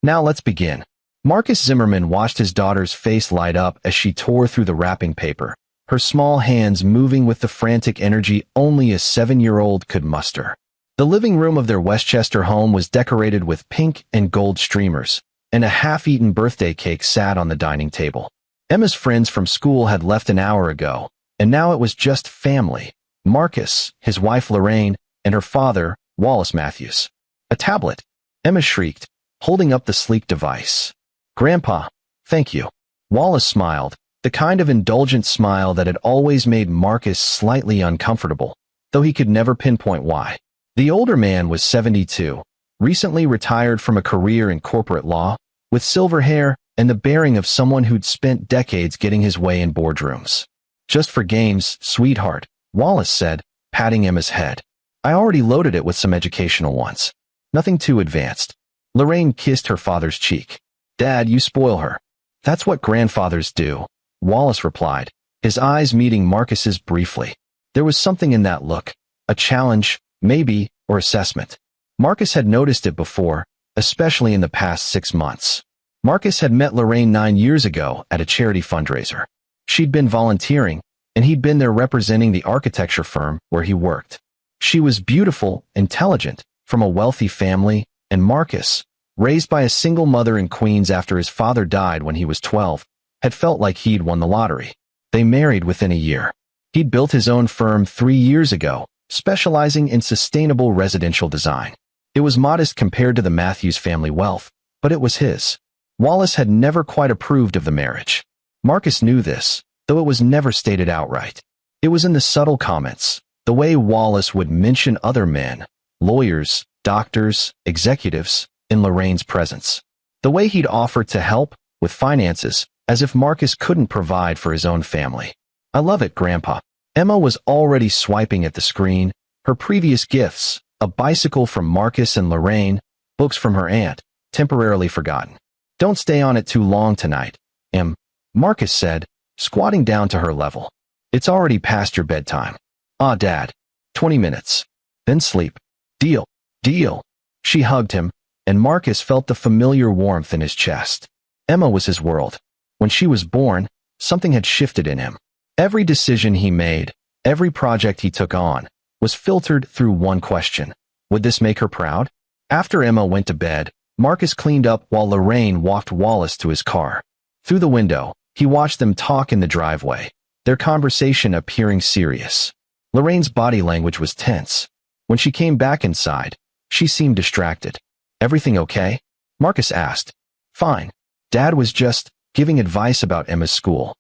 Now let's begin. Marcus Zimmerman watched his daughter's face light up as she tore through the wrapping paper, her small hands moving with the frantic energy only a 7-year-old could muster. The living room of their Westchester home was decorated with pink and gold streamers, and a half-eaten birthday cake sat on the dining table. Emma's friends from school had left an hour ago, and now it was just family. Marcus, his wife Lorraine, and her father, Wallace Matthews. A tablet, Emma shrieked, holding up the sleek device. "Grandpa, thank you." Wallace smiled, the kind of indulgent smile that had always made Marcus slightly uncomfortable, though he could never pinpoint why. The older man was 72, recently retired from a career in corporate law, with silver hair and the bearing of someone who'd spent decades getting his way in boardrooms. "Just for games, sweetheart," Wallace said, patting Emma's head. "I already loaded it with some educational ones. Nothing too advanced." Lorraine kissed her father's cheek. "Dad, you spoil her." "That's what grandfathers do," Wallace replied, his eyes meeting Marcus's briefly. There was something in that look, a challenge, maybe, or assessment. Marcus had noticed it before, especially in the past 6 months. Marcus had met Lorraine 9 years ago at a charity fundraiser. She'd been volunteering, and he'd been there representing the architecture firm where he worked. She was beautiful, intelligent, from a wealthy family, and Marcus, raised by a single mother in Queens after his father died when he was 12, had felt like he'd won the lottery. They married within a year. He'd built his own firm 3 years ago, specializing in sustainable residential design. It was modest compared to the Matthews family wealth, but it was his. Wallace had never quite approved of the marriage. Marcus knew this, though it was never stated outright. It was in the subtle comments, the way Wallace would mention other men, lawyers, doctors, executives, in Lorraine's presence. The way he'd offer to help with finances, as if Marcus couldn't provide for his own family. "I love it, Grandpa." Emma was already swiping at the screen, her previous gifts, a bicycle from Marcus and Lorraine, books from her aunt, temporarily forgotten. "Don't stay on it too long tonight, Em," Marcus said, squatting down to her level. "It's already past your bedtime." "Ah, Dad. 20 minutes. Then sleep." "Deal. Deal." She hugged him, and Marcus felt the familiar warmth in his chest. Emma was his world. When she was born, something had shifted in him. Every decision he made, every project he took on, was filtered through one question. Would this make her proud? After Emma went to bed, Marcus cleaned up while Lorraine walked Wallace to his car. Through the window, he watched them talk in the driveway, their conversation appearing serious. Lorraine's body language was tense. When she came back inside, she seemed distracted. "Everything okay?" Marcus asked. "Fine. Dad was just giving advice about Emma's school."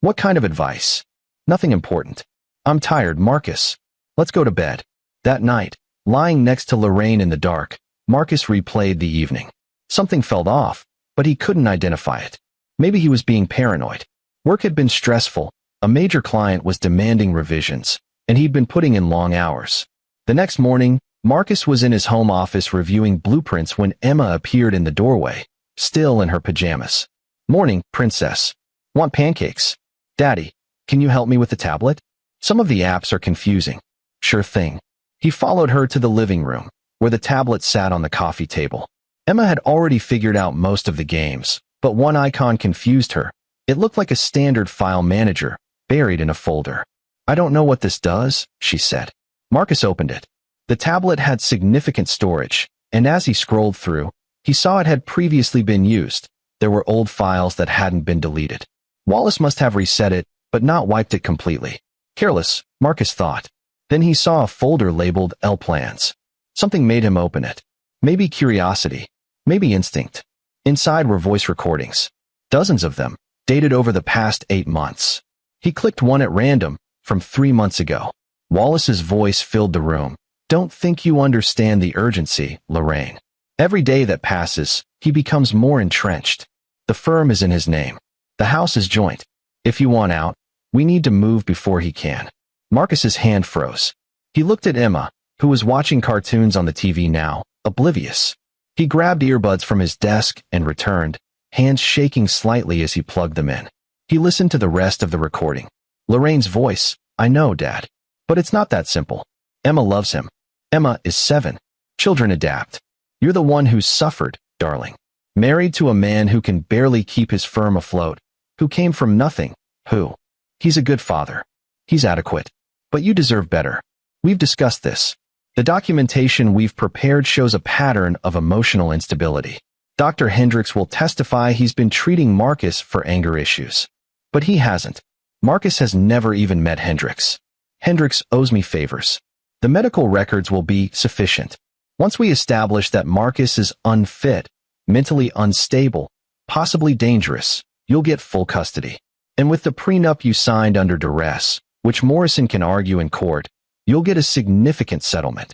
"What kind of advice?" "Nothing important." "I'm tired, Marcus. Let's go to bed." That night, lying next to Lorraine in the dark, Marcus replayed the evening. Something felt off, but he couldn't identify it. Maybe he was being paranoid. Work had been stressful, a major client was demanding revisions, and he'd been putting in long hours. The next morning, Marcus was in his home office reviewing blueprints when Emma appeared in the doorway, still in her pajamas. "Morning, princess. Want pancakes?" "Daddy, can you help me with the tablet? Some of the apps are confusing." "Sure thing." He followed her to the living room, where the tablet sat on the coffee table. Emma had already figured out most of the games, but one icon confused her. It looked like a standard file manager, buried in a folder. "I don't know what this does," she said. Marcus opened it. The tablet had significant storage, and as he scrolled through, he saw it had previously been used. There were old files that hadn't been deleted. Wallace must have reset it, but not wiped it completely. Careless, Marcus thought. Then he saw a folder labeled L Plans. Something made him open it. Maybe curiosity, maybe instinct. Inside were voice recordings. Dozens of them, dated over the past 8 months. He clicked one at random, from 3 months ago. Wallace's voice filled the room. "Don't think you understand the urgency, Lorraine. Every day that passes, he becomes more entrenched. The firm is in his name. The house is joint. If you want out, we need to move before he can." Marcus's hand froze. He looked at Emma, who was watching cartoons on the TV now, oblivious. He grabbed earbuds from his desk and returned, hands shaking slightly as he plugged them in. He listened to the rest of the recording. Lorraine's voice, "I know, Dad. But it's not that simple. Emma loves him. Emma is 7. Children adapt. You're the one who's suffered, darling. Married to a man who can barely keep his firm afloat, who came from nothing, who? He's a good father. He's adequate. But you deserve better. We've discussed this. The documentation we've prepared shows a pattern of emotional instability. Dr. Hendricks will testify he's been treating Marcus for anger issues. But he hasn't. Marcus has never even met Hendricks. Hendricks owes me favors. The medical records will be sufficient. Once we establish that Marcus is unfit, mentally unstable, possibly dangerous, you'll get full custody. And with the prenup you signed under duress, which Morrison can argue in court, you'll get a significant settlement.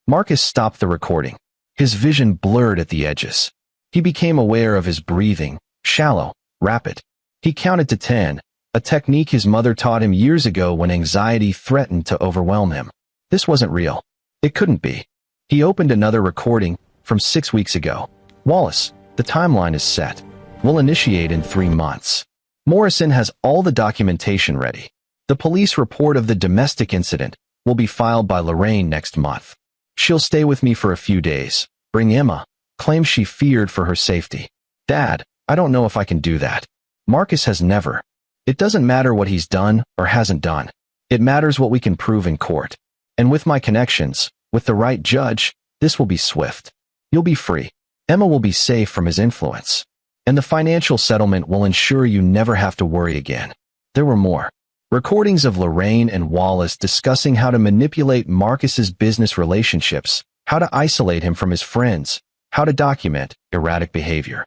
Marcus stopped the recording. His vision blurred at the edges. He became aware of his breathing, shallow, rapid. He counted to 10, a technique his mother taught him years ago when anxiety threatened to overwhelm him. This wasn't real. It couldn't be. He opened another recording from 6 weeks ago. Wallace, the timeline is set. We'll initiate in 3 months. Morrison has all the documentation ready. The police report of the domestic incident will be filed by Lorraine next month. She'll stay with me for a few days. Bring Emma. Claims she feared for her safety. Dad, I don't know if I can do that. Marcus has never. It doesn't matter what he's done or hasn't done. It matters what we can prove in court. And with my connections, with the right judge, this will be swift. You'll be free. Emma will be safe from his influence. And the financial settlement will ensure you never have to worry again. There were more. Recordings of Lorraine and Wallace discussing how to manipulate Marcus's business relationships, how to isolate him from his friends, how to document erratic behavior.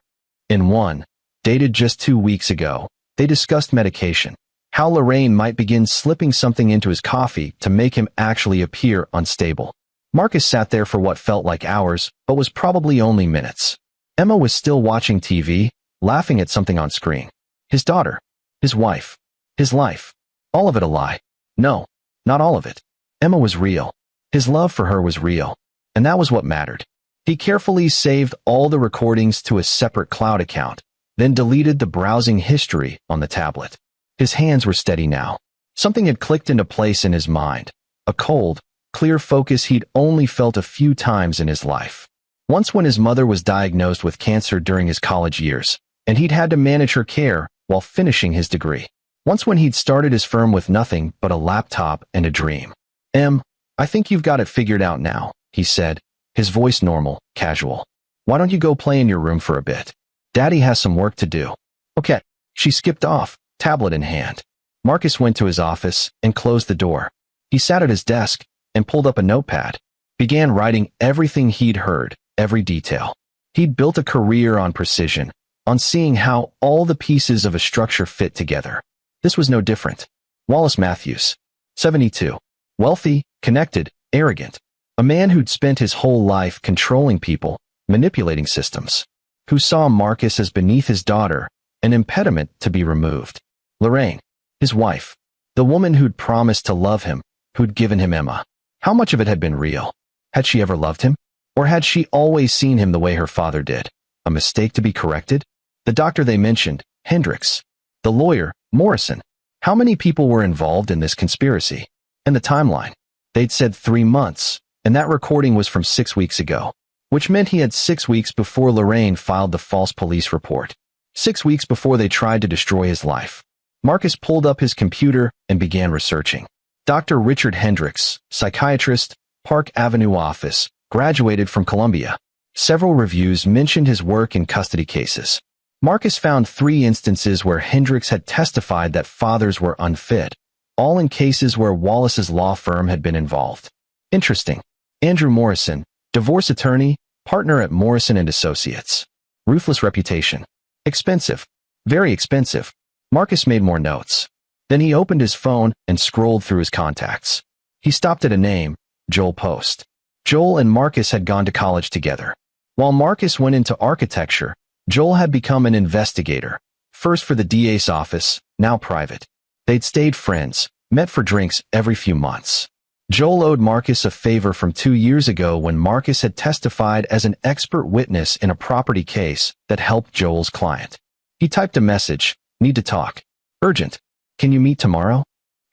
In one, dated just 2 weeks ago, they discussed medication, how Lorraine might begin slipping something into his coffee to make him actually appear unstable. Marcus sat there for what felt like hours, but was probably only minutes. Emma was still watching TV, laughing at something on screen. His daughter, his wife, his life. All of it a lie. No, not all of it. Emma was real. His love for her was real. And that was what mattered. He carefully saved all the recordings to a separate cloud account, then deleted the browsing history on the tablet. His hands were steady now. Something had clicked into place in his mind. A cold, clear focus he'd only felt a few times in his life. Once when his mother was diagnosed with cancer during his college years, and he'd had to manage her care while finishing his degree. Once when he'd started his firm with nothing but a laptop and a dream. I think you've got it figured out now, he said, his voice normal, casual. Why don't you go play in your room for a bit? Daddy has some work to do. Okay. She skipped off, tablet in hand. Marcus went to his office and closed the door. He sat at his desk and pulled up a notepad, began writing everything he'd heard, every detail. He'd built a career on precision, on seeing how all the pieces of a structure fit together. This was no different. Wallace Matthews, 72. Wealthy, connected, arrogant. A man who'd spent his whole life controlling people, manipulating systems. Who saw Marcus as beneath his daughter, an impediment to be removed. Lorraine, his wife. The woman who'd promised to love him, who'd given him Emma. How much of it had been real? Had she ever loved him? Or had she always seen him the way her father did? A mistake to be corrected? The doctor they mentioned, Hendricks. The lawyer, Morrison. How many people were involved in this conspiracy? And the timeline. They'd said 3 months, and that recording was from 6 weeks ago, which meant he had 6 weeks before Lorraine filed the false police report. 6 weeks before they tried to destroy his life. Marcus pulled up his computer and began researching. Dr. Richard Hendricks, psychiatrist, Park Avenue office, graduated from Columbia. Several reviews mentioned his work in custody cases. Marcus found 3 instances where Hendricks had testified that fathers were unfit, all in cases where Wallace's law firm had been involved. Interesting. Andrew Morrison, divorce attorney, partner at Morrison & Associates. Ruthless reputation. Expensive. Very expensive. Marcus made more notes. Then he opened his phone and scrolled through his contacts. He stopped at a name, Joel Post. Joel and Marcus had gone to college together. While Marcus went into architecture, Joel had become an investigator, first for the DA's office, now private. They'd stayed friends, met for drinks every few months. Joel owed Marcus a favor from 2 years ago when Marcus had testified as an expert witness in a property case that helped Joel's client. He typed a message, "Need to talk. Urgent. Can you meet tomorrow?"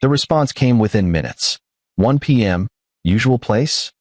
The response came within minutes. 1 p.m., usual place?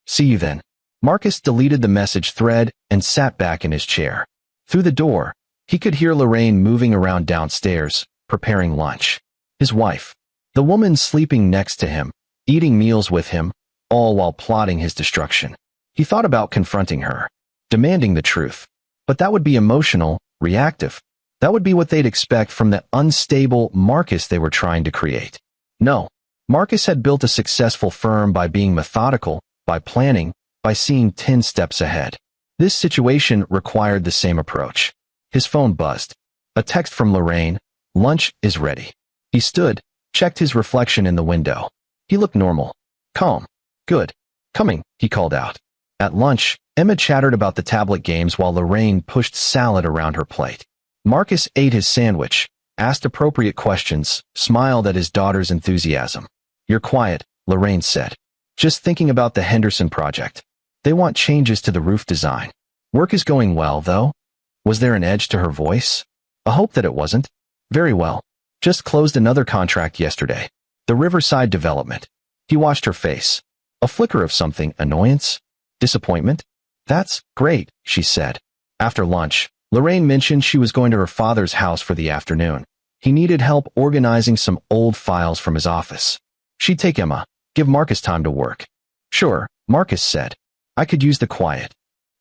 See you then. Marcus deleted the message thread and sat back in his chair. Through the door, he could hear Lorraine moving around downstairs, preparing lunch. His wife, the woman sleeping next to him, eating meals with him, all while plotting his destruction. He thought about confronting her, demanding the truth. But that would be emotional, reactive. That would be what they'd expect from the unstable Marcus they were trying to create. No, Marcus had built a successful firm by being methodical, by planning, by seeing 10 steps ahead. This situation required the same approach. His phone buzzed. A text from Lorraine, "Lunch is ready." He stood, checked his reflection in the window. He looked normal, calm. "Good. Coming," he called out. At lunch, Emma chattered about the tablet games while Lorraine pushed salad around her plate. Marcus ate his sandwich, asked appropriate questions, smiled at his daughter's enthusiasm. "You're quiet," Lorraine said. "Just thinking about the Henderson project. They want changes to the roof design. Work is going well, though." Was there an edge to her voice? A hope that it wasn't. "Very well. Just closed another contract yesterday. The Riverside development." He watched her face. A flicker of something, annoyance? Disappointment? "That's great," she said. After lunch, Lorraine mentioned she was going to her father's house for the afternoon. He needed help organizing some old files from his office. She'd take Emma, give Marcus time to work. "Sure," Marcus said. "I could use the quiet."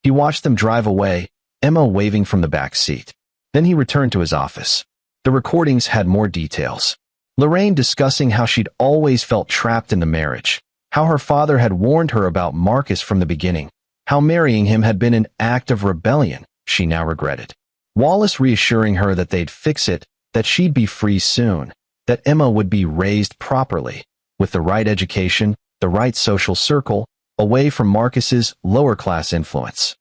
He watched them drive away, Emma waving from the back seat. Then he returned to his office. The recordings had more details. Lorraine discussing how she'd always felt trapped in the marriage, how her father had warned her about Marcus from the beginning, how marrying him had been an act of rebellion she now regretted. Wallace reassuring her that they'd fix it, that she'd be free soon, that Emma would be raised properly, with the right education, the right social circle, away from Marcus's lower-class influence.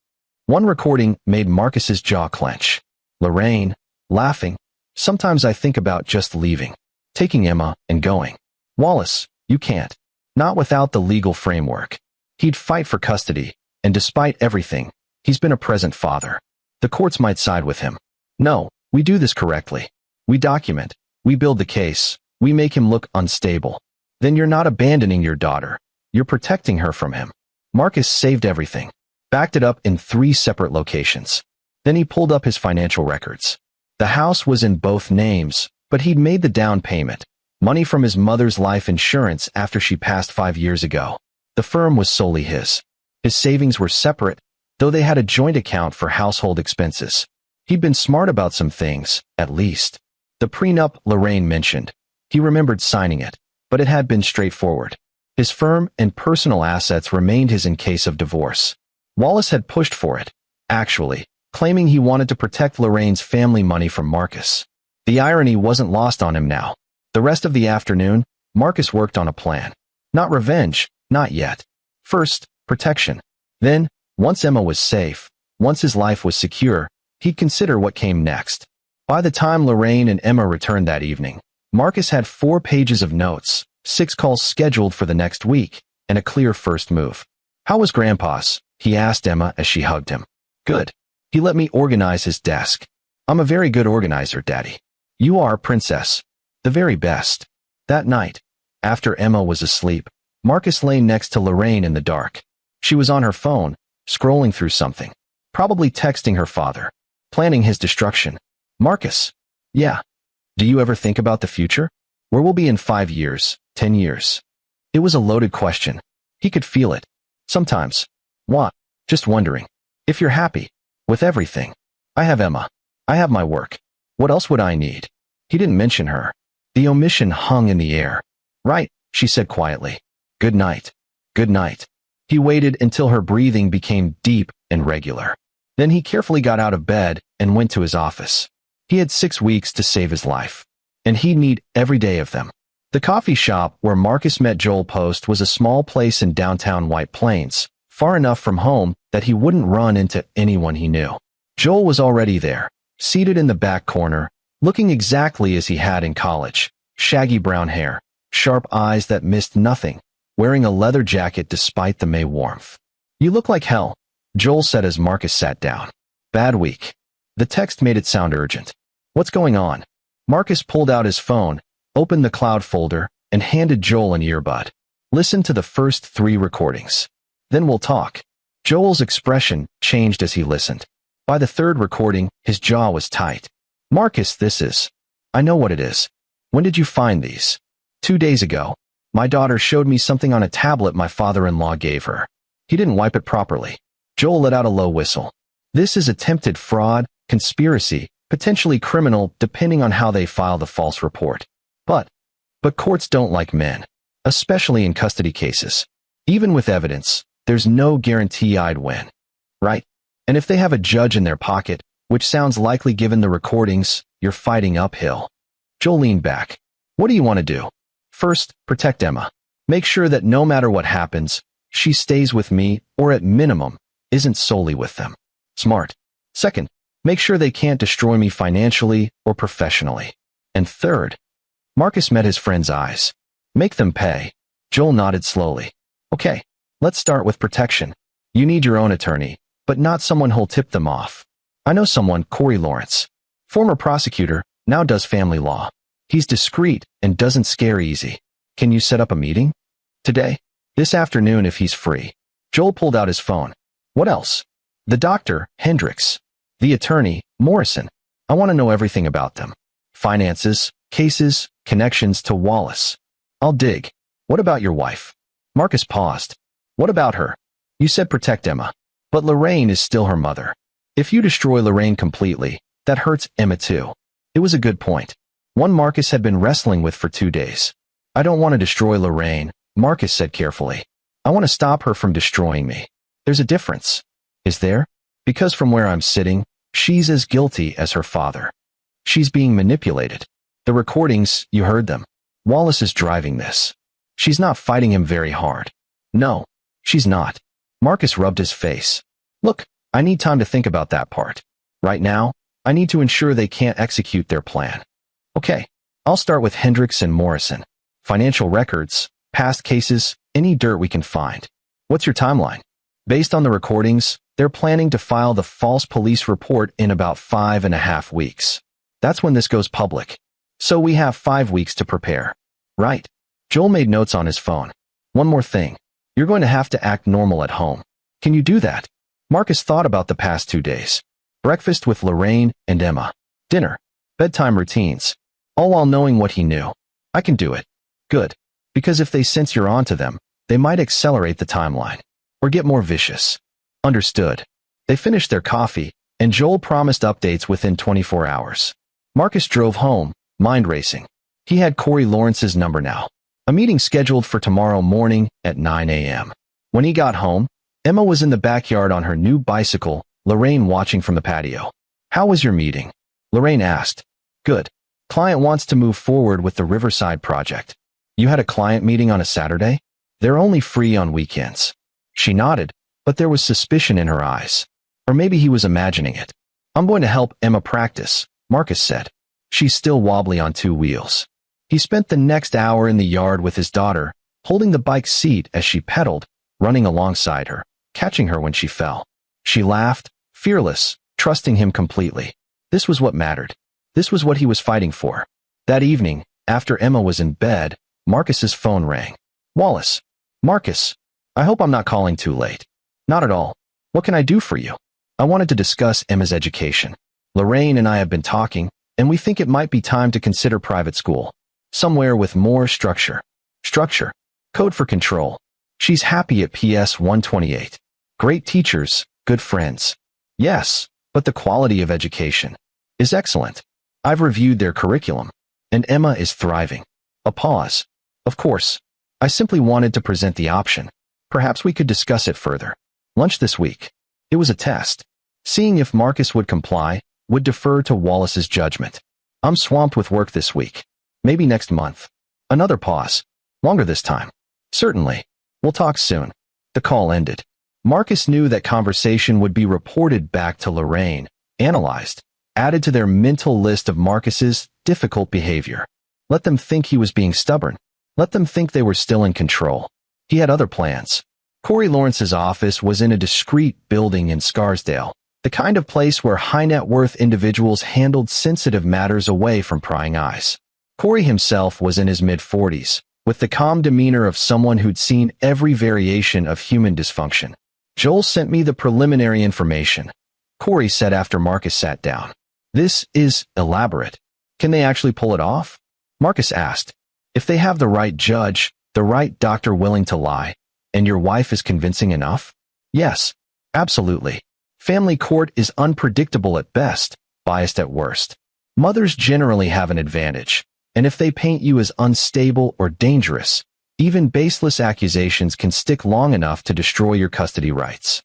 One recording made Marcus's jaw clench. Lorraine, laughing, "Sometimes I think about just leaving, taking Emma and going." "Wallace, you can't. Not without the legal framework." He'd fight for custody, and despite everything, he's been a present father. The courts might side with him. "No, we do this correctly. We document, we build the case, we make him look unstable. Then you're not abandoning your daughter. You're protecting her from him." Marcus saved everything, backed it up in 3 separate locations. Then he pulled up his financial records. The house was in both names, but he'd made the down payment, money from his mother's life insurance after she passed 5 years ago. The firm was solely his. His savings were separate, though they had a joint account for household expenses. He'd been smart about some things, at least. The prenup Lorraine mentioned. He remembered signing it, but it had been straightforward. His firm and personal assets remained his in case of divorce. Wallace had pushed for it, actually, claiming he wanted to protect Lorraine's family money from Marcus. The irony wasn't lost on him now. The rest of the afternoon, Marcus worked on a plan. Not revenge, not yet. First, protection. Then, once Emma was safe, once his life was secure, he'd consider what came next. By the time Lorraine and Emma returned that evening, Marcus had 4 pages of notes, 6 calls scheduled for the next week, and a clear first move. "How was Grandpa's?" he asked Emma as she hugged him. "Good. He let me organize his desk. I'm a very good organizer, Daddy." "You are, Princess. The very best." That night, after Emma was asleep, Marcus lay next to Lorraine in the dark. She was on her phone, scrolling through something, probably texting her father, planning his destruction. "Marcus." "Yeah. Do you ever think about the future? Where we'll be in 5 years, 10 years?" It was a loaded question. He could feel it. "Sometimes." "What?" "Just wondering. If you're happy. With everything. I have Emma. I have my work. What else would I need?" He didn't mention her. The omission hung in the air. "Right," she said quietly. "Good night." "Good night." He waited until her breathing became deep and regular. Then he carefully got out of bed and went to his office. He had 6 weeks to save his life, and he'd need every day of them. The coffee shop where Marcus met Joel Post was a small place in downtown White Plains, far enough from home that he wouldn't run into anyone he knew. Joel was already there, seated in the back corner, looking exactly as he had in college, shaggy brown hair, sharp eyes that missed nothing, wearing a leather jacket despite the May warmth. "You look like hell," Joel said as Marcus sat down. "Bad week." The text made it sound urgent. "What's going on?" Marcus pulled out his phone, opened the cloud folder, and handed Joel an earbud. "Listen to the first 3 recordings. Then we'll talk." Joel's expression changed as he listened. By the third recording, his jaw was tight. Marcus, this is. I know what it is. When did you find these? 2 days ago. My daughter showed me something on a tablet my father-in-law gave her. He didn't wipe it properly. Joel let out a low whistle. This is attempted fraud, conspiracy, potentially criminal, depending on how they file the false report. But courts don't like men, especially in custody cases. Even with evidence, there's no guarantee I'd win. Right? And if they have a judge in their pocket, which sounds likely given the recordings, you're fighting uphill. Joel leaned back. What do you want to do? First, protect Emma. Make sure that no matter what happens, she stays with me, or at minimum, isn't solely with them. Smart. Second, make sure they can't destroy me financially or professionally. And third, Marcus met his friend's eyes. Make them pay. Joel nodded slowly. Okay, let's start with protection. You need your own attorney, but not someone who'll tip them off. I know someone, Corey Lawrence. Former prosecutor, now does family law. He's discreet and doesn't scare easy. Can you set up a meeting? Today? This afternoon if he's free. Joel pulled out his phone. What else? The doctor, Hendricks. The attorney, Morrison. I want to know everything about them. Finances, cases, connections to Wallace. I'll dig. What about your wife? Marcus paused. What about her? You said protect Emma. But Lorraine is still her mother. If you destroy Lorraine completely, that hurts Emma too. It was a good point. One Marcus had been wrestling with for 2 days. I don't want to destroy Lorraine, Marcus said carefully. I want to stop her from destroying me. There's a difference. Is there? Because from where I'm sitting, she's as guilty as her father. She's being manipulated. The recordings, you heard them. Wallace is driving this. She's not fighting him very hard. No, she's not. Marcus rubbed his face. Look, I need time to think about that part. Right now, I need to ensure they can't execute their plan. Okay, I'll start with Hendricks and Morrison. Financial records, past cases, any dirt we can find. What's your timeline? Based on the recordings, they're planning to file the false police report in about 5.5 weeks. That's when this goes public. So we have 5 weeks to prepare. Right. Joel made notes on his phone. One more thing. You're going to have to act normal at home. Can you do that? Marcus thought about the past 2 days. Breakfast with Lorraine and Emma. Dinner. Bedtime routines. All while knowing what he knew. I can do it. Good. Because if they sense you're onto them, they might accelerate the timeline. Or get more vicious. Understood. They finished their coffee, and Joel promised updates within 24 hours. Marcus drove home, mind racing. He had Corey Lawrence's number now. A meeting scheduled for tomorrow morning at 9 a.m. When he got home, Emma was in the backyard on her new bicycle, Lorraine watching from the patio. How was your meeting? Lorraine asked. Good. Client wants to move forward with the Riverside project. You had a client meeting on a Saturday? They're only free on weekends. She nodded, but there was suspicion in her eyes. Or maybe he was imagining it. I'm going to help Emma practice, Marcus said. She's still wobbly on 2 wheels. He spent the next hour in the yard with his daughter, holding the bike seat as she pedaled, running alongside her, catching her when she fell. She laughed, fearless, trusting him completely. This was what mattered. This was what he was fighting for. That evening, after Emma was in bed, Marcus's phone rang. Wallace. Marcus. I hope I'm not calling too late. Not at all. What can I do for you? I wanted to discuss Emma's education. Lorraine and I have been talking, and we think it might be time to consider private school. Somewhere with more structure. Structure. Code for control. She's happy at PS 128. Great teachers, good friends. Yes, but the quality of education is excellent. I've reviewed their curriculum, and Emma is thriving. A pause. Of course. I simply wanted to present the option. Perhaps we could discuss it further. Lunch this week. It was a test. Seeing if Marcus would comply, would defer to Wallace's judgment. I'm swamped with work this week. Maybe next month. Another pause. Longer this time. Certainly. We'll talk soon. The call ended. Marcus knew that conversation would be reported back to Lorraine, analyzed, added to their mental list of Marcus's difficult behavior. Let them think he was being stubborn. Let them think they were still in control. He had other plans. Corey Lawrence's office was in a discreet building in Scarsdale, the kind of place where high-net-worth individuals handled sensitive matters away from prying eyes. Corey himself was in his mid-40s, with the calm demeanor of someone who'd seen every variation of human dysfunction. Joel sent me the preliminary information. Corey said after Marcus sat down. This is elaborate. Can they actually pull it off? Marcus asked. If they have the right judge, the right doctor willing to lie, and your wife is convincing enough? Yes, absolutely. Family court is unpredictable at best, biased at worst. Mothers generally have an advantage, and if they paint you as unstable or dangerous, even baseless accusations can stick long enough to destroy your custody rights.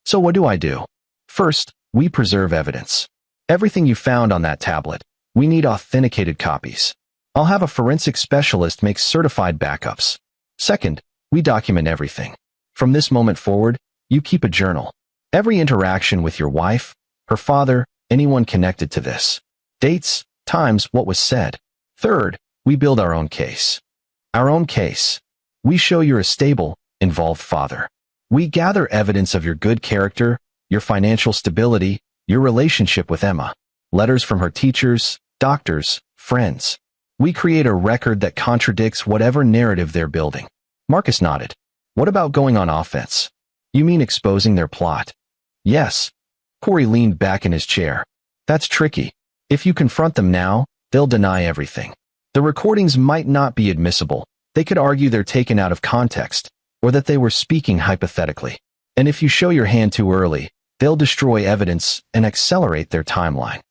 So what do? First, we preserve evidence. Everything you found on that tablet, we need authenticated copies. I'll have a forensic specialist make certified backups. Second, we document everything. From this moment forward, you keep a journal. Every interaction with your wife, her father, anyone connected to this. Dates, times, what was said. Third, we build our own case. Our own case. We show you're a stable, involved father. We gather evidence of your good character, your financial stability, your relationship with Emma. Letters from her teachers, doctors, friends. We create a record that contradicts whatever narrative they're building. Marcus nodded. What about going on offense? You mean exposing their plot? Yes. Corey leaned back in his chair. That's tricky. If you confront them now, they'll deny everything. The recordings might not be admissible. They could argue they're taken out of context, or that they were speaking hypothetically. And if you show your hand too early, they'll destroy evidence and accelerate their timeline.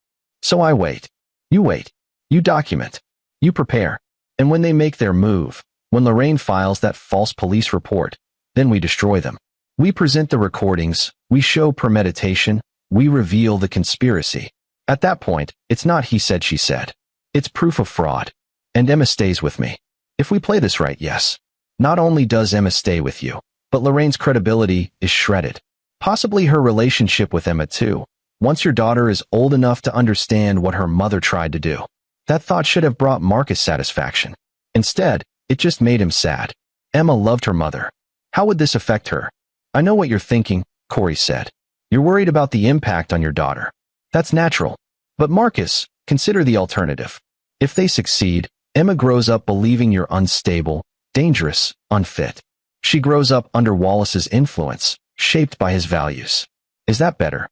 So I wait. You wait. You document. You prepare. And when they make their move, when Lorraine files that false police report, then we destroy them. We present the recordings, we show premeditation, we reveal the conspiracy. At that point, it's not he said she said. It's proof of fraud. And Emma stays with me. If we play this right, yes. Not only does Emma stay with you, but Lorraine's credibility is shredded. Possibly her relationship with Emma too, once your daughter is old enough to understand what her mother tried to do. That thought should have brought Marcus satisfaction. Instead, it just made him sad. Emma loved her mother. How would this affect her? I know what you're thinking, Corey said. You're worried about the impact on your daughter. That's natural. But Marcus, consider the alternative. If they succeed, Emma grows up believing you're unstable, dangerous, unfit. She grows up under Wallace's influence, shaped by his values. Is that better?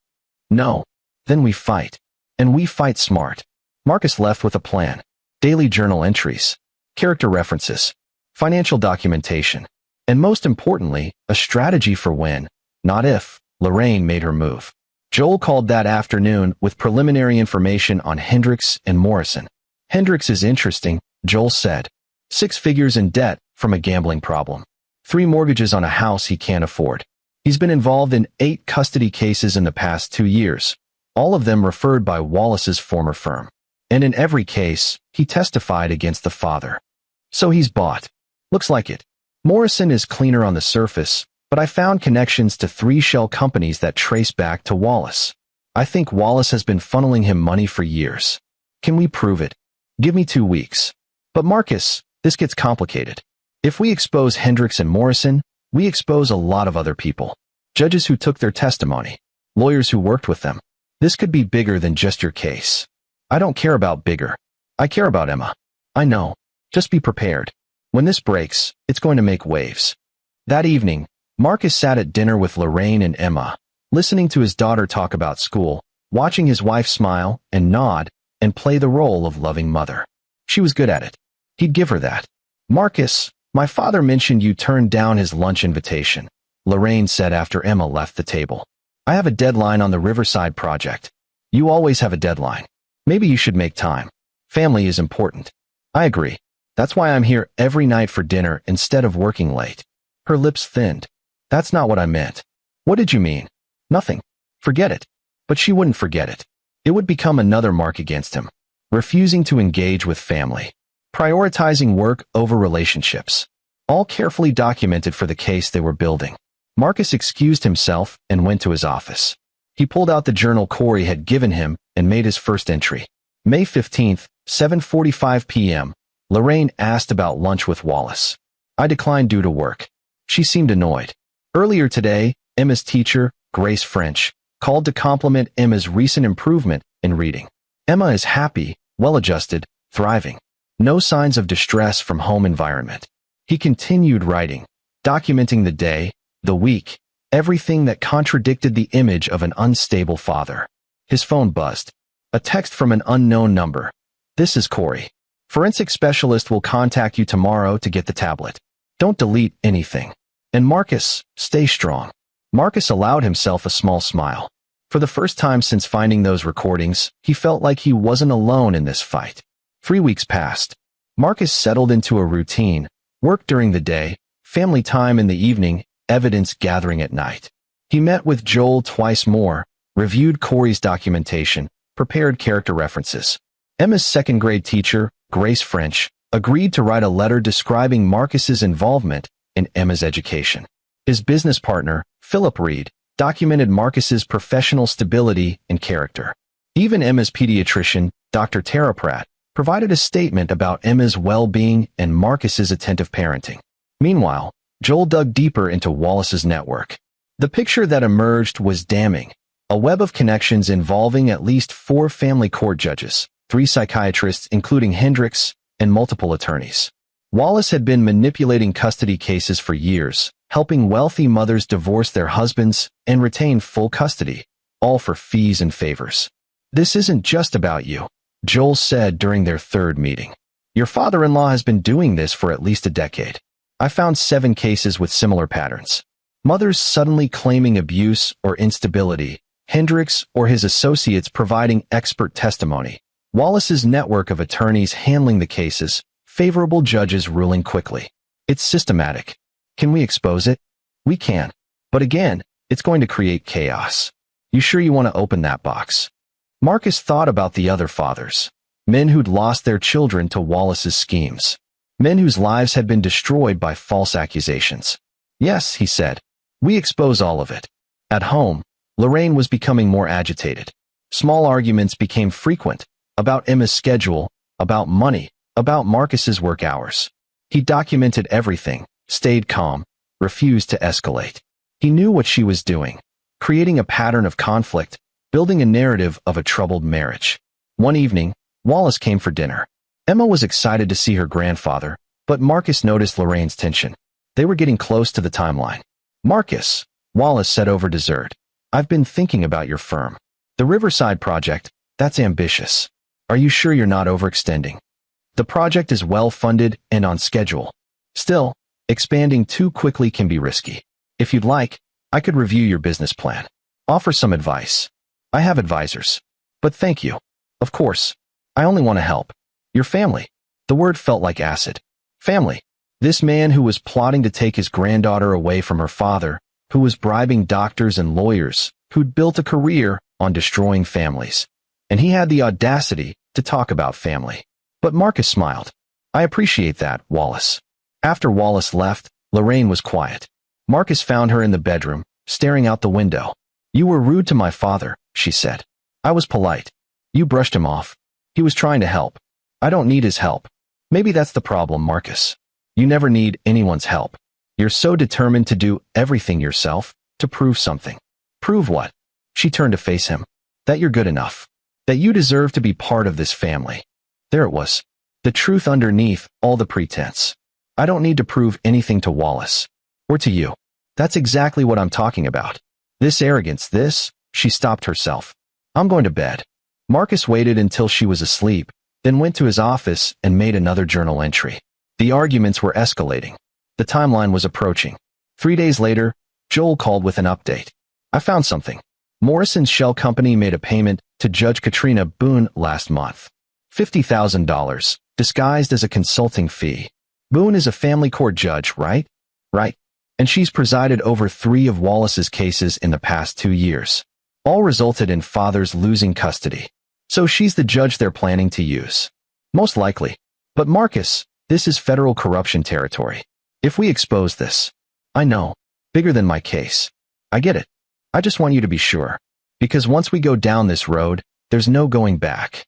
No. Then we fight. And we fight smart. Marcus left with a plan. Daily journal entries. Character references. Financial documentation. And most importantly, a strategy for when, not if, Lorraine made her move. Joel called that afternoon with preliminary information on Hendricks and Morrison. Hendricks is interesting, Joel said. 6 figures in debt from a gambling problem. 3 mortgages on a house he can't afford. He's been involved in 8 custody cases in the past 2 years, all of them referred by Wallace's former firm. And in every case, he testified against the father. So he's bought. Looks like it. Morrison is cleaner on the surface, but I found connections to 3 shell companies that trace back to Wallace. I think Wallace has been funneling him money for years. Can we prove it? Give me 2 weeks. But Marcus, this gets complicated. If we expose Hendricks and Morrison, we expose a lot of other people. Judges who took their testimony. Lawyers who worked with them. This could be bigger than just your case. I don't care about bigger. I care about Emma. I know. Just be prepared. When this breaks, it's going to make waves. That evening, Marcus sat at dinner with Lorraine and Emma, listening to his daughter talk about school, watching his wife smile and nod and play the role of loving mother. She was good at it. He'd give her that. Marcus, my father mentioned you turned down his lunch invitation, Lorraine said after Emma left the table. I have a deadline on the Riverside project. You always have a deadline. Maybe you should make time. Family is important. I agree. That's why I'm here every night for dinner instead of working late. Her lips thinned. That's not what I meant. What did you mean? Nothing. Forget it. But she wouldn't forget it. It would become another mark against him. Refusing to engage with family. Prioritizing work over relationships. All carefully documented for the case they were building. Marcus excused himself and went to his office. He pulled out the journal Corey had given him and made his first entry. May 15th, 7:45 p.m. Lorraine asked about lunch with Wallace. I declined due to work. She seemed annoyed. Earlier today, Emma's teacher, Grace French, called to compliment Emma's recent improvement in reading. Emma is happy, well-adjusted, thriving. No signs of distress from home environment. He continued writing, documenting the day, the week, everything that contradicted the image of an unstable father. His phone buzzed. A text from an unknown number. "This is Corey. Forensic specialist will contact you tomorrow to get the tablet. Don't delete anything. And Marcus, stay strong." Marcus allowed himself a small smile. For the first time since finding those recordings, he felt like he wasn't alone in this fight. 3 weeks passed. Marcus settled into a routine: work during the day, family time in the evening, evidence gathering at night. He met with Joel twice more, reviewed Corey's documentation, prepared character references. Emma's second-grade teacher, Grace French, agreed to write a letter describing Marcus's involvement in Emma's education. His business partner, Philip Reed, documented Marcus's professional stability and character. Even Emma's pediatrician, Dr. Tara Pratt, provided a statement about Emma's well-being and Marcus's attentive parenting. Meanwhile, Joel dug deeper into Wallace's network. The picture that emerged was damning: a web of connections involving at least 4 family court judges, 3 psychiatrists including Hendricks, and multiple attorneys. Wallace had been manipulating custody cases for years, helping wealthy mothers divorce their husbands and retain full custody, all for fees and favors. "This isn't just about you," Joel said during their third meeting. "Your father-in-law has been doing this for at least a decade. I found 7 cases with similar patterns. Mothers suddenly claiming abuse or instability, Hendricks or his associates providing expert testimony, Wallace's network of attorneys handling the cases, favorable judges ruling quickly. It's systematic. Can we expose it? We can. But again, it's going to create chaos. You sure you want to open that box?" Marcus thought about the other fathers, men who'd lost their children to Wallace's schemes, men whose lives had been destroyed by false accusations. "Yes," he said, "we expose all of it." At home, Lorraine was becoming more agitated. Small arguments became frequent, about Emma's schedule, about money, about Marcus's work hours. He documented everything, stayed calm, refused to escalate. He knew what she was doing, creating a pattern of conflict, building a narrative of a troubled marriage. One evening, Wallace came for dinner. Emma was excited to see her grandfather, but Marcus noticed Lorraine's tension. They were getting close to the timeline. "Marcus," Wallace said over dessert, "I've been thinking about your firm. The Riverside project, that's ambitious. Are you sure you're not overextending? The project is well-funded and on schedule. Still, expanding too quickly can be risky. If you'd like, I could review your business plan. Offer some advice. I have advisors. But thank you. Of course. I only want to help. Your family." The word felt like acid. Family. This man who was plotting to take his granddaughter away from her father, who was bribing doctors and lawyers, who'd built a career on destroying families. And he had the audacity to talk about family. But Marcus smiled. "I appreciate that, Wallace." After Wallace left, Lorraine was quiet. Marcus found her in the bedroom, staring out the window. "You were rude to my father," she said. "I was polite. You brushed him off. He was trying to help. I don't need his help." "Maybe that's the problem, Marcus. You never need anyone's help. You're so determined to do everything yourself, to prove something." "Prove what?" She turned to face him. "That you're good enough. That you deserve to be part of this family." There it was. The truth underneath all the pretense. "I don't need to prove anything to Wallace. Or to you. That's exactly what I'm talking about. This arrogance, this..." She stopped herself. "I'm going to bed." Marcus waited until she was asleep, then went to his office and made another journal entry. The arguments were escalating. The timeline was approaching. 3 days later, Joel called with an update. "I found something. Morrison's shell company made a payment to Judge Katrina Boone last month. $50,000, disguised as a consulting fee. Boone is a family court judge, right? Right. And she's presided over 3 of Wallace's cases in the past 2 years. All resulted in fathers losing custody. So she's the judge they're planning to use. Most likely. But Marcus, this is federal corruption territory. If we expose this..." "I know. Bigger than my case. I get it. I just want you to be sure. Because once we go down this road, there's no going back."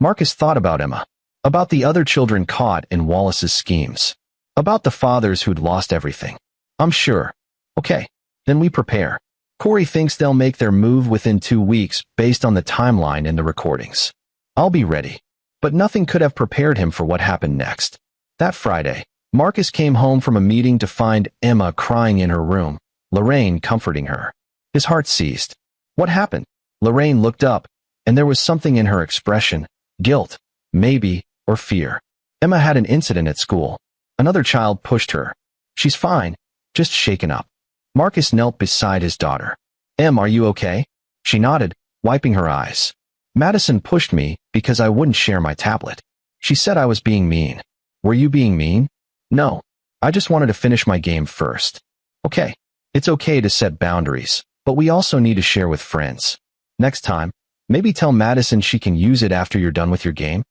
Marcus thought about Emma. About the other children caught in Wallace's schemes. About the fathers who'd lost everything. "I'm sure." "Okay. Then we prepare. Corey thinks they'll make their move within 2 weeks based on the timeline in the recordings. I'll be ready." But nothing could have prepared him for what happened next. That Friday, Marcus came home from a meeting to find Emma crying in her room. Lorraine comforting her. His heart seized. What happened? Lorraine looked up, and there was something in her expression, guilt, maybe, or fear. Emma had an incident at school. Another child pushed her. She's fine, just shaken up. Marcus knelt beside his daughter. Em, are you okay? She nodded, wiping her eyes. Madison pushed me because I wouldn't share my tablet. She said I was being mean. Were you being mean? No. I just wanted to finish my game first. Okay. It's okay to set boundaries, but we also need to share with friends. Next time, maybe tell Madison she can use it after you're done with your game.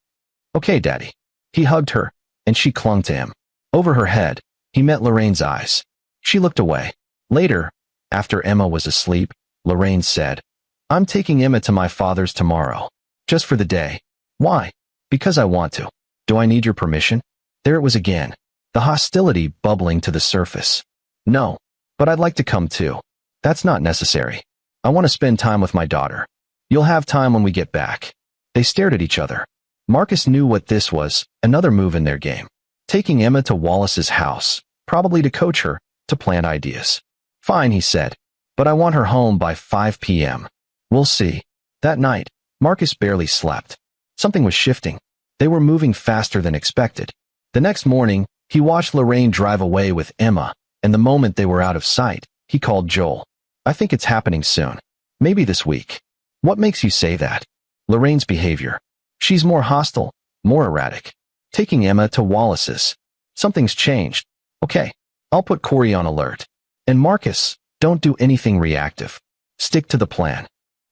Okay, Daddy. He hugged her, and she clung to him. Over her head, he met Lorraine's eyes. She looked away. Later, after Emma was asleep, Lorraine said, I'm taking Emma to my father's tomorrow. Just for the day. Why? Because I want to. Do I need your permission? There it was again. The hostility bubbling to the surface. No. But I'd like to come too. That's not necessary. I want to spend time with my daughter. You'll have time when we get back. They stared at each other. Marcus knew what this was, another move in their game. Taking Emma to Wallace's house, probably to coach her, to plant ideas. Fine, he said. But I want her home by 5 p.m. We'll see. That night, Marcus barely slept. Something was shifting. They were moving faster than expected. The next morning, he watched Lorraine drive away with Emma, and the moment they were out of sight, he called Joel. I think it's happening soon. Maybe this week. What makes you say that? Lorraine's behavior. She's more hostile, more erratic. Taking Emma to Wallace's. Something's changed. Okay, I'll put Corey on alert. And Marcus, don't do anything reactive. Stick to the plan.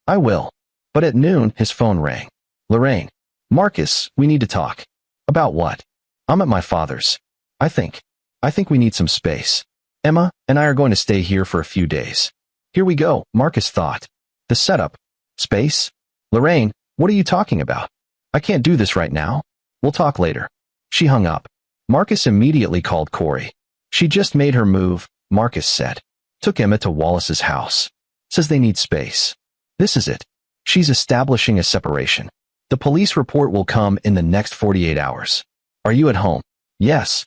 I will. But at noon, his phone rang. Lorraine. Marcus, we need to talk. About what? I'm at my father's. I think we need some space. Emma and I are going to stay here for a few days. Here we go, Marcus thought. The setup. Space? Lorraine, what are you talking about? I can't do this right now. We'll talk later. She hung up. Marcus immediately called Corey. She just made her move, Marcus said. Took Emma to Wallace's house. Says they need space. This is it. She's establishing a separation. The police report will come in the next 48 hours. Are you at home? Yes.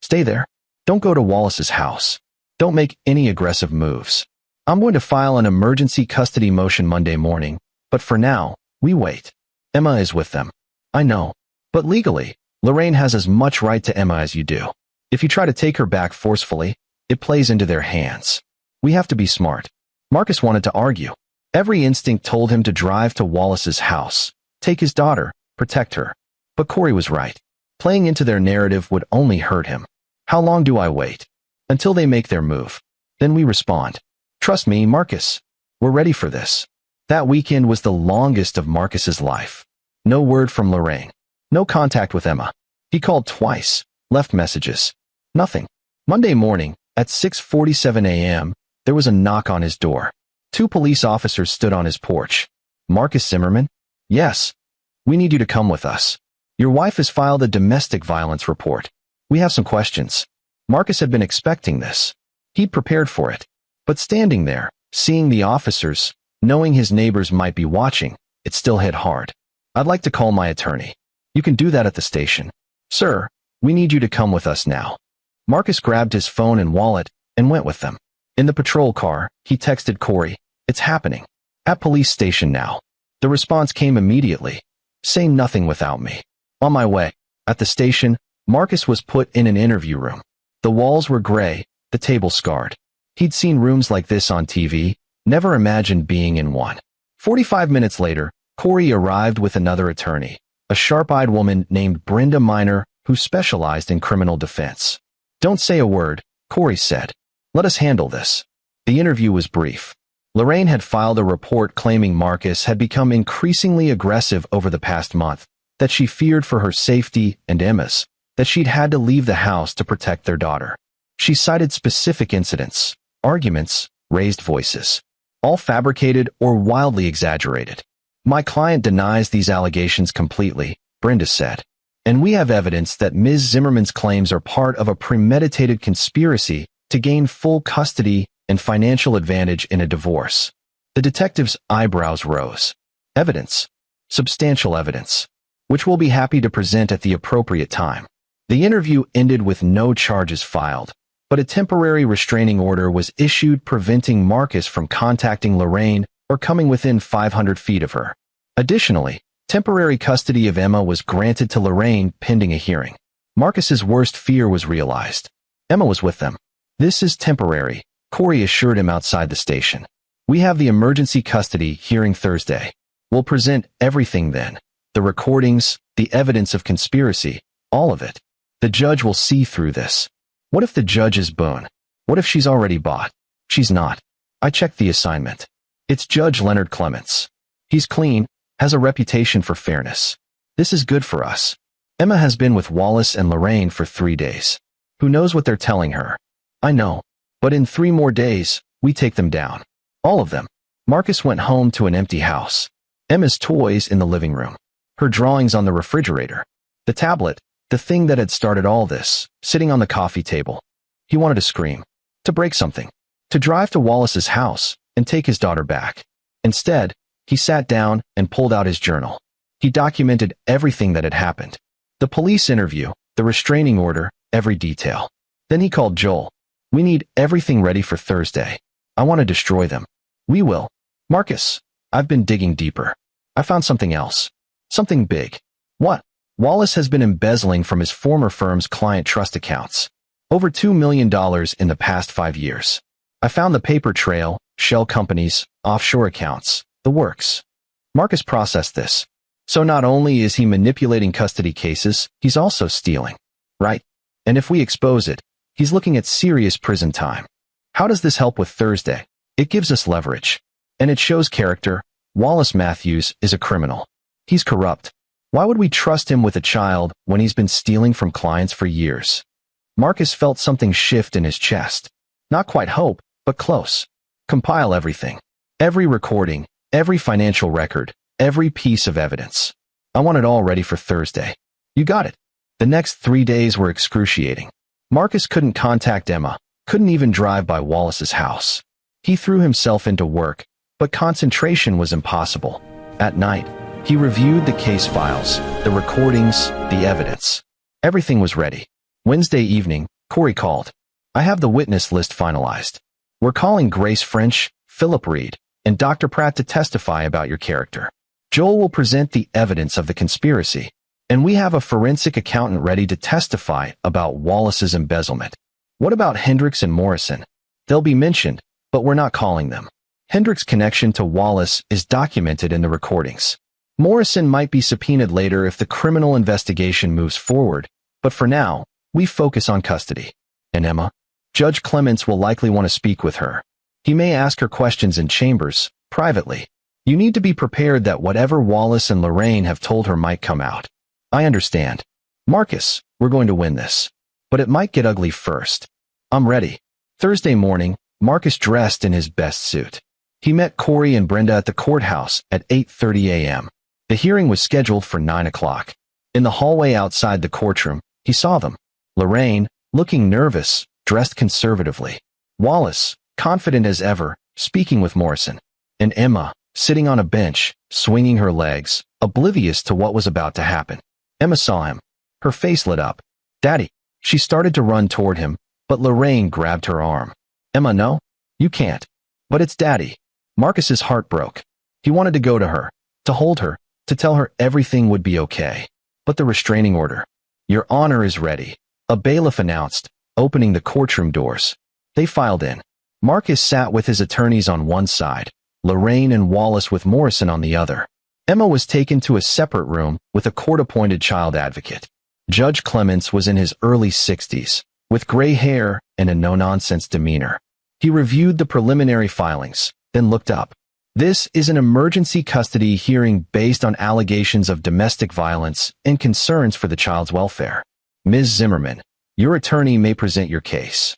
Stay there. Don't go to Wallace's house. Don't make any aggressive moves. I'm going to file an emergency custody motion Monday morning, but for now, we wait. Emma is with them. I know. But legally, Lorraine has as much right to Emma as you do. If you try to take her back forcefully, it plays into their hands. We have to be smart. Marcus wanted to argue. Every instinct told him to drive to Wallace's house, take his daughter, protect her. But Corey was right. Playing into their narrative would only hurt him. How long do I wait? Until they make their move. Then we respond. Trust me, Marcus. We're ready for this. That weekend was the longest of Marcus's life. No word from Lorraine. No contact with Emma. He called twice, left messages. Nothing. Monday morning, at 6:47 a.m., there was a knock on his door. 2 police officers stood on his porch. Marcus Zimmerman? Yes. We need you to come with us. Your wife has filed a domestic violence report. We have some questions. Marcus had been expecting this. He'd prepared for it. But standing there, seeing the officers, knowing his neighbors might be watching, it still hit hard. I'd like to call my attorney. You can do that at the station. Sir, we need you to come with us now. Marcus grabbed his phone and wallet and went with them. In the patrol car, he texted Corey, it's happening. At police station now. The response came immediately. Say nothing without me. On my way. At the station, Marcus was put in an interview room. The walls were gray, the table scarred. He'd seen rooms like this on TV, never imagined being in one. 45 minutes later, Corey arrived with another attorney, a sharp-eyed woman named Brenda Miner who specialized in criminal defense. Don't say a word, Corey said. Let us handle this. The interview was brief. Lorraine had filed a report claiming Marcus had become increasingly aggressive over the past month, that she feared for her safety and Emma's, that she'd had to leave the house to protect their daughter. She cited specific incidents, arguments, raised voices, all fabricated or wildly exaggerated. My client denies these allegations completely, Brenda said. And we have evidence that Ms. Zimmerman's claims are part of a premeditated conspiracy to gain full custody and financial advantage in a divorce. The detective's eyebrows rose. Evidence. Substantial evidence. Which we'll be happy to present at the appropriate time. The interview ended with no charges filed, but a temporary restraining order was issued preventing Marcus from contacting Lorraine or coming within 500 feet of her. Additionally, temporary custody of Emma was granted to Lorraine pending a hearing. Marcus's worst fear was realized. Emma was with them. "This is temporary," Corey assured him outside the station. "We have the emergency custody hearing Thursday. We'll present everything then. The recordings, the evidence of conspiracy, all of it. The judge will see through this." What if the judge is Boone? What if she's already bought? She's not. I checked the assignment. It's Judge Leonard Clements. He's clean, has a reputation for fairness. This is good for us. Emma has been with Wallace and Lorraine for 3 days. Who knows what they're telling her? I know. But in 3 more days, we take them down. All of them. Marcus went home to an empty house. Emma's toys in the living room. Her drawings on the refrigerator. The tablet, the thing that had started all this, sitting on the coffee table. He wanted to scream. To break something. To drive to Wallace's house and take his daughter back. Instead, he sat down and pulled out his journal. He documented everything that had happened. The police interview, the restraining order, every detail. Then he called Joel. "We need everything ready for Thursday. I want to destroy them." "We will." "Marcus, I've been digging deeper. I found something else. Something big." "What?" "Wallace has been embezzling from his former firm's client trust accounts. Over $2 million in the past 5 years. I found the paper trail, shell companies, offshore accounts, the works." Marcus processed this. So not only is he manipulating custody cases, he's also stealing. Right? And if we expose it, he's looking at serious prison time. How does this help with Thursday? It gives us leverage. And it shows character. Wallace Matthews is a criminal. He's corrupt. Why would we trust him with a child when he's been stealing from clients for years? Marcus felt something shift in his chest. Not quite hope, but close. Compile everything. Every recording, every financial record, every piece of evidence. I want it all ready for Thursday. You got it. The next 3 days were excruciating. Marcus couldn't contact Emma, couldn't even drive by Wallace's house. He threw himself into work, but concentration was impossible. At night, he reviewed the case files, the recordings, the evidence. Everything was ready. Wednesday evening, Corey called. "I have the witness list finalized. We're calling Grace French, Philip Reed, and Dr. Pratt to testify about your character. Joel will present the evidence of the conspiracy, and we have a forensic accountant ready to testify about Wallace's embezzlement. What about Hendricks and Morrison? They'll be mentioned, but we're not calling them. Hendricks' connection to Wallace is documented in the recordings. Morrison might be subpoenaed later if the criminal investigation moves forward, but for now, we focus on custody. And Emma? Judge Clements will likely want to speak with her. He may ask her questions in chambers, privately. You need to be prepared that whatever Wallace and Lorraine have told her might come out. I understand. Marcus, we're going to win this. But it might get ugly first. I'm ready." Thursday morning, Marcus dressed in his best suit. He met Corey and Brenda at the courthouse at 8:30 a.m. The hearing was scheduled for 9 o'clock. In the hallway outside the courtroom, he saw them. Lorraine, looking nervous, dressed conservatively. Wallace, confident as ever, speaking with Morrison. And Emma, sitting on a bench, swinging her legs, oblivious to what was about to happen. Emma saw him. Her face lit up. "Daddy." She started to run toward him, but Lorraine grabbed her arm. "Emma, no. You can't." "But it's Daddy." Marcus's heart broke. He wanted to go to her, to hold her, to tell her everything would be okay. But the restraining order. "Your Honor is ready," a bailiff announced, opening the courtroom doors. They filed in. Marcus sat with his attorneys on one side, Lorraine and Wallace with Morrison on the other. Emma was taken to a separate room with a court-appointed child advocate. Judge Clements was in his early 60s, with gray hair and a no-nonsense demeanor. He reviewed the preliminary filings, then looked up. "This is an emergency custody hearing based on allegations of domestic violence and concerns for the child's welfare. Ms. Zimmerman, your attorney may present your case."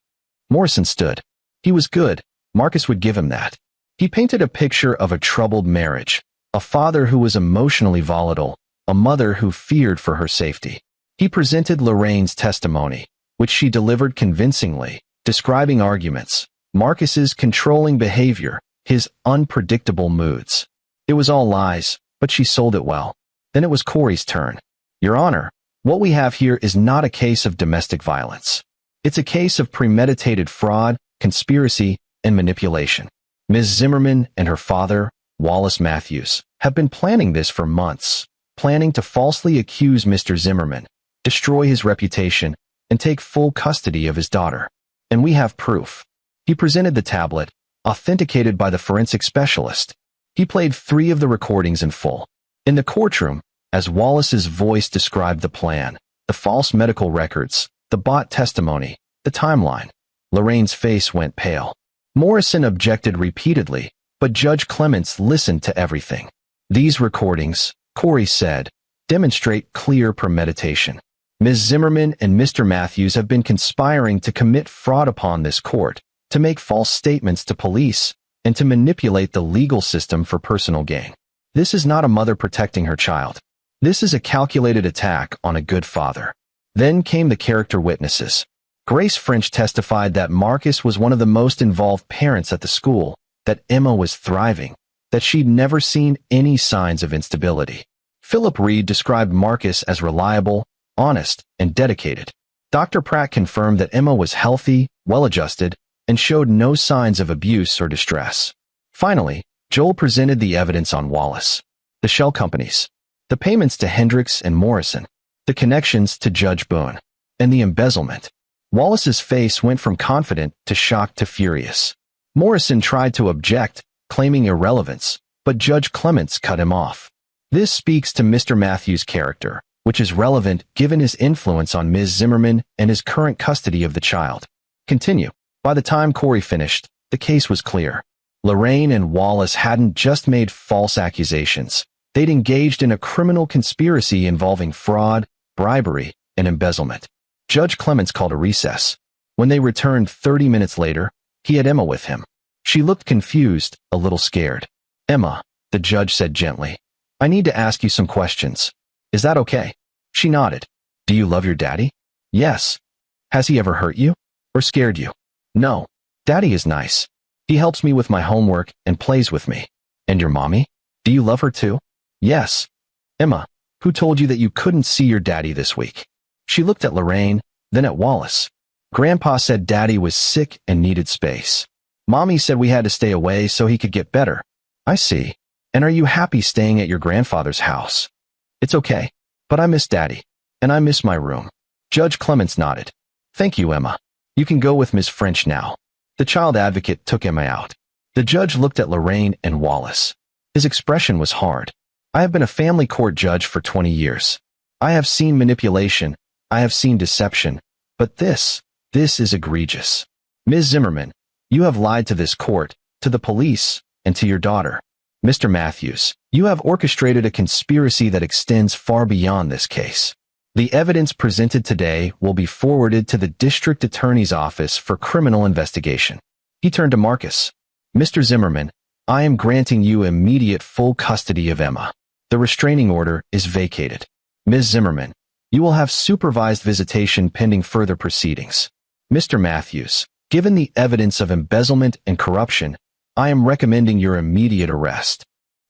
Morrison stood. He was good. Marcus would give him that. He painted a picture of a troubled marriage, a father who was emotionally volatile, a mother who feared for her safety. He presented Lorraine's testimony, which she delivered convincingly, describing arguments, Marcus's controlling behavior, his unpredictable moods. It was all lies, but she sold it well. Then it was Corey's turn. "Your Honor, what we have here is not a case of domestic violence. It's a case of premeditated fraud, conspiracy, and manipulation. Ms. Zimmerman and her father, Wallace Matthews, have been planning this for months, planning to falsely accuse Mr. Zimmerman, destroy his reputation, and take full custody of his daughter. And we have proof. He presented the tablet, authenticated by the forensic specialist. He played 3 of the recordings in full. In the courtroom, as Wallace's voice described the plan, the false medical records, the bought testimony, the timeline, Lorraine's face went pale. Morrison objected repeatedly, but Judge Clements listened to everything. These recordings, Corey said, demonstrate clear premeditation. Ms. Zimmerman and Mr. Matthews have been conspiring to commit fraud upon this court, to make false statements to police, and to manipulate the legal system for personal gain. This is not a mother protecting her child. This is a calculated attack on a good father. Then came the character witnesses. Grace French testified that Marcus was one of the most involved parents at the school, that Emma was thriving, that she'd never seen any signs of instability. Philip Reed described Marcus as reliable, honest, and dedicated. Dr. Pratt confirmed that Emma was healthy, well-adjusted, and showed no signs of abuse or distress. Finally, Joel presented the evidence on Wallace, the shell companies, the payments to Hendricks and Morrison, the connections to Judge Boone, and the embezzlement. Wallace's face went from confident to shocked to furious. Morrison tried to object, claiming irrelevance, but Judge Clements cut him off. This speaks to Mr. Matthews' character, which is relevant given his influence on Ms. Zimmerman and his current custody of the child. Continue. By the time Corey finished, the case was clear. Lorraine and Wallace hadn't just made false accusations. They'd engaged in a criminal conspiracy involving fraud, bribery, and embezzlement. Judge Clements called a recess. When they returned 30 minutes later, he had Emma with him. She looked confused, a little scared. "Emma," the judge said gently, "I need to ask you some questions. Is that okay?" She nodded. "Do you love your daddy?" "Yes." "Has he ever hurt you? Or scared you?" "No. Daddy is nice. He helps me with my homework and plays with me." "And your mommy? Do you love her too?" "Yes." "Emma, who told you that you couldn't see your daddy this week?" She looked at Lorraine, then at Wallace. "Grandpa said Daddy was sick and needed space. Mommy said we had to stay away so he could get better." "I see. And are you happy staying at your grandfather's house?" "It's okay. But I miss Daddy. And I miss my room." Judge Clements nodded. "Thank you, Emma. You can go with Ms. French now." The child advocate took Emma out. The judge looked at Lorraine and Wallace. His expression was hard. "I have been a family court judge for 20 years. I have seen manipulation. I have seen deception. But this is egregious. Ms. Zimmerman, you have lied to this court, to the police, and to your daughter. Mr. Matthews, you have orchestrated a conspiracy that extends far beyond this case. The evidence presented today will be forwarded to the district attorney's office for criminal investigation." He turned to Marcus. "Mr. Zimmerman, I am granting you immediate full custody of Emma. The restraining order is vacated. Ms. Zimmerman, you will have supervised visitation pending further proceedings. Mr. Matthews, given the evidence of embezzlement and corruption, I am recommending your immediate arrest."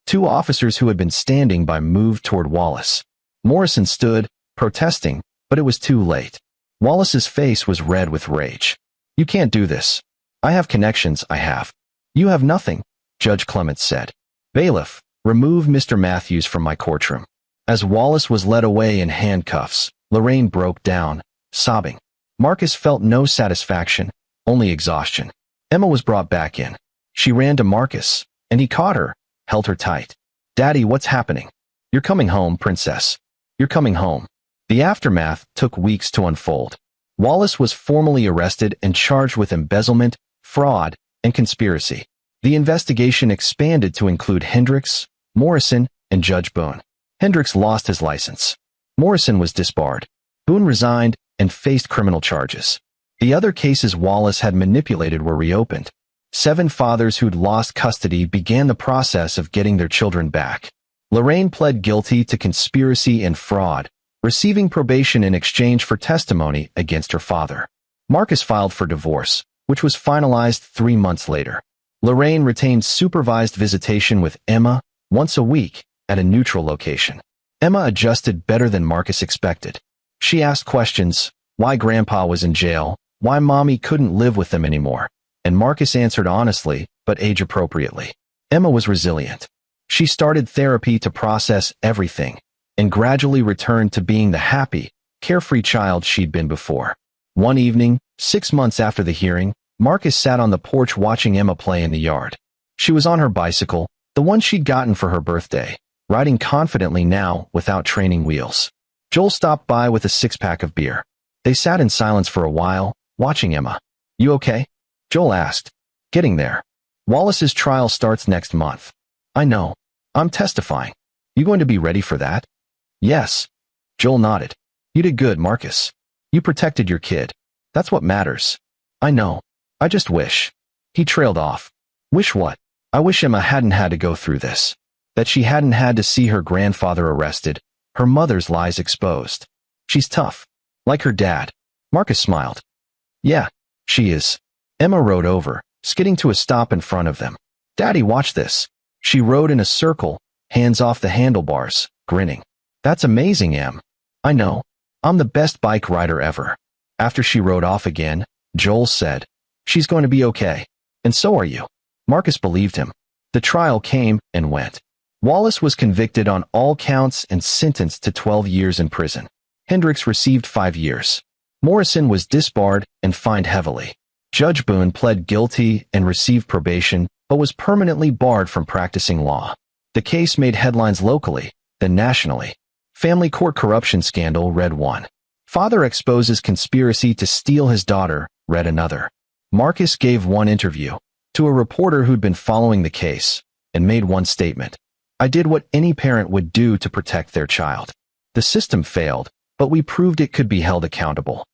2 officers who had been standing by moved toward Wallace. Morrison stood, protesting, but it was too late. Wallace's face was red with rage. "You can't do this. I have connections, I have." "You have nothing," Judge Clements said. "Bailiff, remove Mr. Matthews from my courtroom." As Wallace was led away in handcuffs, Lorraine broke down, sobbing. Marcus felt no satisfaction, only exhaustion. Emma was brought back in. She ran to Marcus, and he caught her, held her tight. "Daddy, what's happening?" "You're coming home, princess. You're coming home." The aftermath took weeks to unfold. Wallace was formally arrested and charged with embezzlement, fraud, and conspiracy. The investigation expanded to include Hendricks, Morrison, and Judge Boone. Hendricks lost his license. Morrison was disbarred. Boone resigned and faced criminal charges. The other cases Wallace had manipulated were reopened. 7 fathers who'd lost custody began the process of getting their children back. Lorraine pled guilty to conspiracy and fraud, receiving probation in exchange for testimony against her father. Marcus filed for divorce, which was finalized 3 months later. Lorraine retained supervised visitation with Emma once a week at a neutral location. Emma adjusted better than Marcus expected. She asked questions: why Grandpa was in jail, why mommy couldn't live with them anymore, and Marcus answered honestly, but age-appropriately. Emma was resilient. She started therapy to process everything, and gradually returned to being the happy, carefree child she'd been before. One evening, 6 months after the hearing, Marcus sat on the porch watching Emma play in the yard. She was on her bicycle, the one she'd gotten for her birthday, riding confidently now without training wheels. Joel stopped by with a six-pack of beer. They sat in silence for a while, watching Emma. "You okay?" Joel asked. "Getting there. Wallace's trial starts next month." "I know. I'm testifying. You going to be ready for that?" "Yes." Joel nodded. "You did good, Marcus. You protected your kid. That's what matters." "I know. I just wish." He trailed off. "Wish what?" "I wish Emma hadn't had to go through this. That she hadn't had to see her grandfather arrested, her mother's lies exposed. She's tough. Like her dad." Marcus smiled. "Yeah, she is." Emma rode over, skidding to a stop in front of them. "Daddy, watch this." She rode in a circle, hands off the handlebars, grinning. "That's amazing, Em." "I know. I'm the best bike rider ever." After she rode off again, Joel said, "She's going to be okay. And so are you." Marcus believed him. The trial came and went. Wallace was convicted on all counts and sentenced to 12 years in prison. Hendricks received 5 years. Morrison was disbarred and fined heavily. Judge Boone pled guilty and received probation, but was permanently barred from practicing law. The case made headlines locally, then nationally. Family court corruption scandal, read one. Father exposes conspiracy to steal his daughter, read another. Marcus gave one interview to a reporter who'd been following the case and made one statement. "I did what any parent would do to protect their child. The system failed, but we proved it could be held accountable."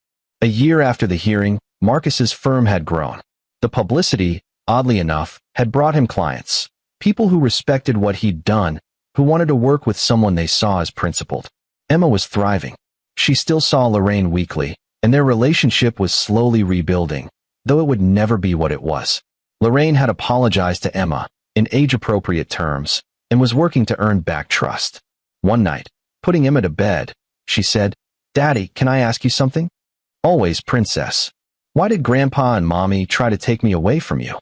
A year after the hearing, Marcus's firm had grown. The publicity, oddly enough, had brought him clients, people who respected what he'd done, who wanted to work with someone they saw as principled. Emma was thriving. She still saw Lorraine weekly, and their relationship was slowly rebuilding, though it would never be what it was. Lorraine had apologized to Emma, in age-appropriate terms, and was working to earn back trust. One night, putting Emma to bed, she said, "Daddy, can I ask you something?" "Always, princess." "Why did Grandpa and Mommy try to take me away from you?"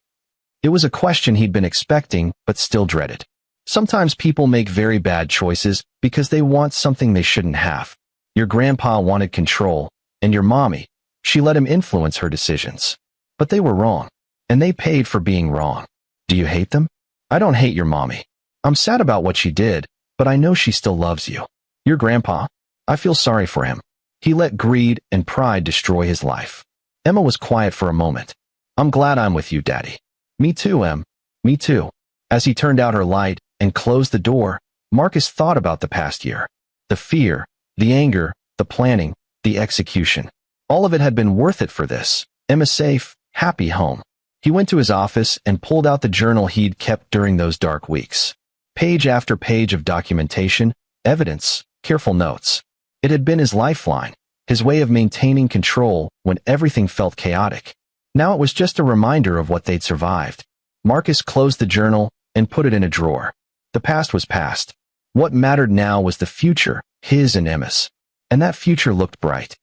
It was a question he'd been expecting, but still dreaded. Sometimes people make very bad choices because they want something they shouldn't have. Your grandpa wanted control, and your mommy, she let him influence her decisions. But they were wrong, and they paid for being wrong. Do you hate them? "I don't hate your mommy. I'm sad about what she did, but I know she still loves you. Your grandpa, I feel sorry for him. He let greed and pride destroy his life." Emma was quiet for a moment. "I'm glad I'm with you, Daddy." "Me too, Em. Me too." As he turned out her light and closed the door, Marcus thought about the past year. The fear, the anger, the planning, the execution. All of it had been worth it for this, Emma's safe, happy home. He went to his office and pulled out the journal he'd kept during those dark weeks. Page after page of documentation, evidence, careful notes. It had been his lifeline, his way of maintaining control when everything felt chaotic. Now it was just a reminder of what they'd survived. Marcus closed the journal and put it in a drawer. The past was past. What mattered now was the future, his and Emma's. And that future looked bright.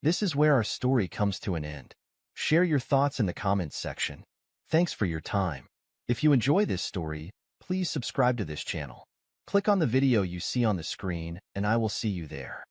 This is where our story comes to an end. Share your thoughts in the comments section. Thanks for your time. If you enjoy this story, please subscribe to this channel. Click on the video you see on the screen, and I will see you there.